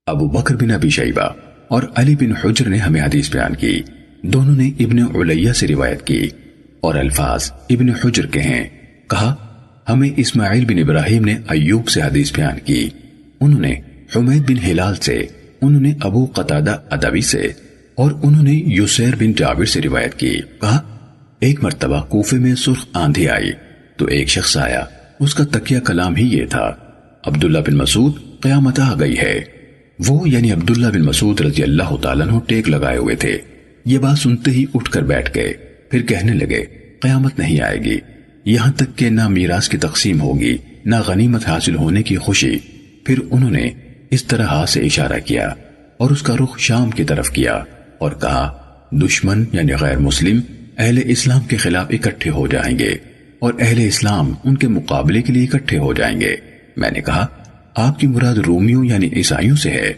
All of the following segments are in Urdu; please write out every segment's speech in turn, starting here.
ابو بکر بن ابی شیبہ اور علی بن حجر نے ہمیں حدیث بیان کی، دونوں نے ابن علیہ سے روایت کی اور الفاظ ابن حجر کے ہیں۔ کہا ہمیں اسماعیل بن ابراہیم نے ایوب سے حدیث بیان کی، انہوں نے حمید بن ہلال سے، انہوں نے ابو قتادہ ادوی سے اور انہوں نے یسیر بن جابر سے روایت کی۔ کہا ایک مرتبہ کوفے میں سرخ آندھی آئی تو ایک شخص آیا، اس کا تکیہ کلام ہی یہ تھا، عبداللہ بن مسعود قیامت آ گئی ہے۔ وہ یعنی عبداللہ بن مسعود رضی اللہ تعالیٰ عنہ ٹیک لگائے ہوئے تھے۔ یہ بات سنتے ہی اٹھ کر بیٹھ گئے، پھر کہنے لگے قیامت نہیں آئے گی، یہاں تک کہ نہ میراث کی تقسیم ہوگی نہ غنیمت حاصل ہونے کی خوشی۔ پھر انہوں نے اس طرح ہاتھ سے اشارہ کیا اور اس کا رخ شام کی طرف کیا اور کہا دشمن یعنی غیر مسلم اہل اسلام کے خلاف اکٹھے ہو جائیں گے اور اہل اسلام ان کے مقابلے کے لیے اکٹھے ہو جائیں گے۔ میں نے کہا آپ کی مراد رومیوں یعنی عیسائیوں سے ہے؟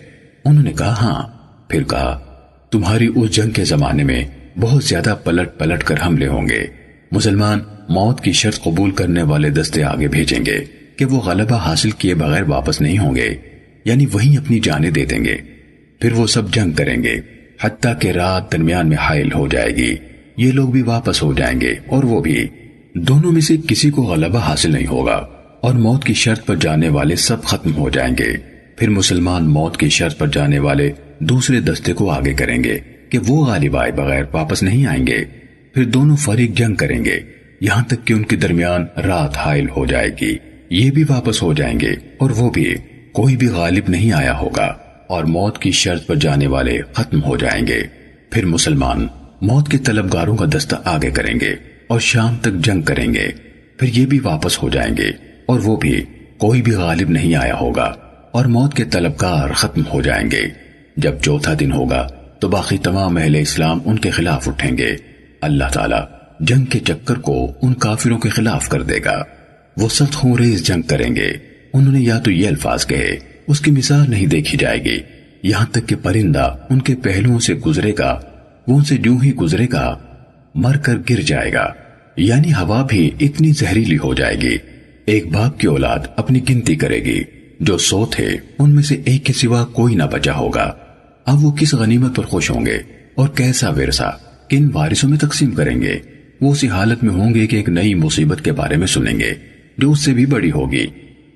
انہوں نے کہا ہاں۔ پھر کہا تمہاری اس جنگ کے زمانے میں بہت زیادہ پلٹ پلٹ کر حملے ہوں گے، مسلمان موت کی شرط قبول کرنے والے دستے آگے بھیجیں گے کہ وہ غلبہ حاصل کیے بغیر واپس نہیں ہوں گے، یعنی وہیں اپنی جانیں دے دیں گے۔ پھر وہ سب جنگ کریں گے حتیٰ کہ رات درمیان میں حائل ہو جائے گی، یہ لوگ بھی واپس ہو جائیں گے اور وہ بھی، دونوں میں سے کسی کو غلبہ حاصل نہیں ہوگا اور موت کی شرط پر جانے والے سب ختم ہو جائیں گے۔ پھر مسلمان موت کی شرط پر جانے والے دوسرے دستے کو آگے کریں گے کہ وہ غالب آئے بغیر واپس نہیں آئیں گے۔ پھر دونوں فریق جنگ کریں گے یہاں تک کہ ان کے درمیان رات حائل ہو جائے گی، یہ بھی واپس ہو جائیں گے اور وہ بھی، کوئی بھی غالب نہیں آیا ہوگا اور موت کی شرط پر جانے والے ختم ہو جائیں گے۔ پھر مسلمان موت کے طلبگاروں کا دستہ آگے کریں گے اور شام تک جنگ کریں گے، پھر یہ بھی واپس ہو جائیں گے اور وہ بھی، کوئی بھی غالب نہیں آیا ہوگا اور موت کے طلبگار ختم ہو جائیں گے۔ جب چوتھا دن ہوگا تو باقی تمام اہل اسلام ان کے خلاف اٹھیں گے، اللہ تعالیٰ جنگ کے چکر کو ان کافروں کے خلاف کر دے گا، وہ سخت خونریز جنگ کریں گے۔ انہوں نے یا تو یہ الفاظ کہے، اس کی مثال نہیں دیکھی جائے گی، یہاں تک کہ پرندہ ان کے پہلوؤں سے گزرے گا، وہ ان سے جو ہی گزرے گا مر کر گر جائے گا، یعنی ہوا بھی اتنی زہریلی ہو جائے گی۔ ایک باپ کی اولاد اپنی گنتی کرے گی، جو 100 تھے ان میں سے ایک کے سوا کوئی نہ بچا ہوگا۔ اب وہ کس غنیمت پر خوش ہوں گے اور کیسا ورثہ کن وارثوں میں تقسیم کریں گے؟ وہ اسی حالت میں ہوں گے کہ ایک نئی مصیبت کے بارے میں سنیں گے جو اس سے بھی بڑی ہوگی۔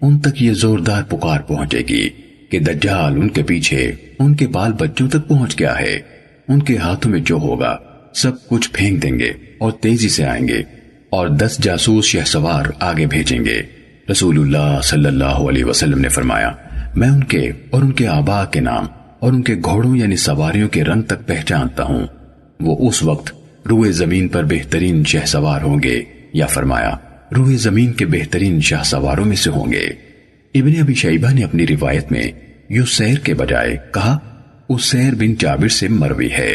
ان تک یہ زوردار پکار پہنچے گی کہ دجال ان کے پیچھے ان کے بال بچوں تک پہنچ گیا ہے، ان کے ہاتھوں میں جو ہوگا سب کچھ پھینک دیں گے اور تیزی سے آئیں گے اور 10 جاسوس شہسوار آگے بھیجیں گے۔ رسول اللہ صلی اللہ علیہ وسلم نے فرمایا میں ان کے اور ان کے آبا کے نام اور ان کے گھوڑوں یعنی سواریوں کے رنگ تک پہچانتا ہوں، وہ اس وقت روئے زمین پر بہترین شہسوار ہوں گے، یا فرمایا روئے زمین کے بہترین شاہ سواروں میں سے ہوں گے۔ ابن ابی شیبہ نے اپنی روایت میں یسیر کے بجائے کہا اسیر بن جابر سے مروی ہے۔